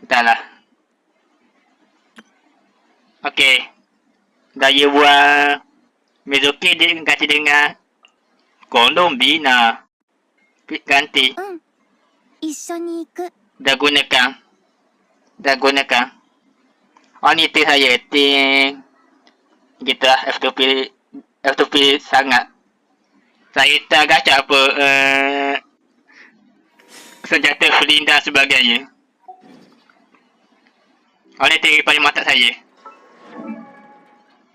Entahlah. Okey. Daya buang Mizuki dia ganti dengan Colombina. Ganti. 一緒に行く。 Dah gunakan. Oh ni tim saya. Tim kita F2P sangat. Saya tak gacak apa senjata fling dan sebagainya. Oh ni tim paling mantap saya.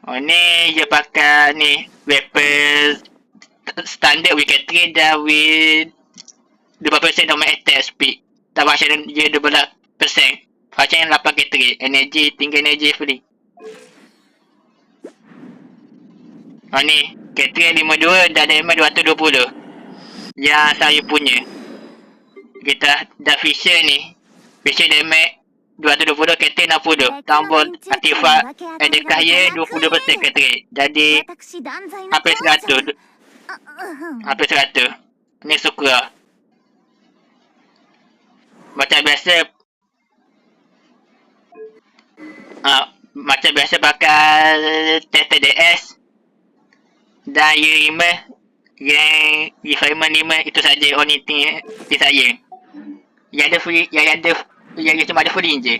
Oh ni dia pakai ni weapon standard weekend 3 dan with 5% normal attack speed. Dan macam dia 12%. Macam yang 8 K3. Energy, tinggi energy free. Oh ni K3 52 dan damage 220. Yang saya punya. Kita dah Fisher ni. Fisher damage 220, K3 60. Tambah artifak adakah ya 20% K3. Jadi hampir 100. Hampir 100. Ni suka. Macam biasa pakai TTDS dan U5 yang U5 5 itu saja only thing saya. Yang cuma ada free je.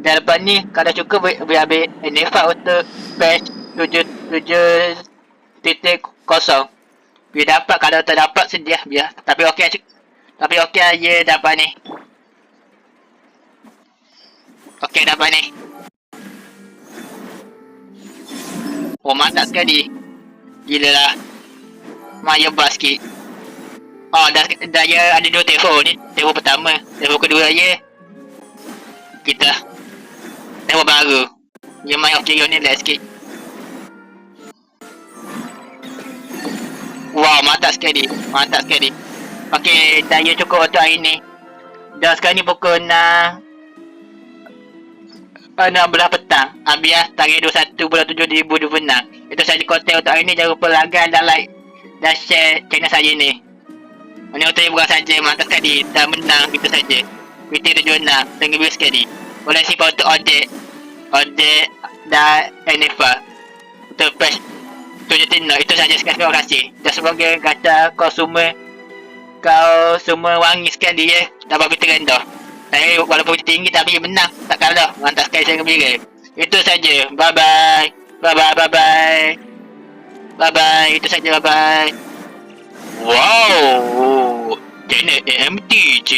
Dan lepas ni kalau cukup boleh ambil NFA untuk patch 7.0. Bila dapat, kalau tak dapat sedih biar. Tapi okey je dapat ni. Okey dapat ni. Oh mantap sekali. Gila lah. Maya bas sikit. Oh dah ya ada 2 tevo ni. Tevo pertama. Tevo kedua je. Kita tevo baru. Dia main okey ni lag sikit. Wow mantap sekali. Okey daya cukup untuk hari ni. Dan sekarang ni pukul 16 petang. Abiah tarikh 21/7/2026. Itu saja konten untuk hari ni. Jangan lupa like dan like dan share channel saya ni. Ini untuk hiburan saja. Mantap sekali. Dah menang gitu saja. BT76 tenggelam sekali. Boleh simpan untuk Odek dan NFA untuk patch 7.0. Itu saja sekali. Terima kasih. Dan semoga gacha kau semua wangi sekali ya. Dapat BT rendah. Saya walaupun tinggi tapi menang. Tak kalah. Mantap sekali, saya gembira. Itu saja. Bye bye. Itu saja. Bye bye. Wow. Channel AMTG.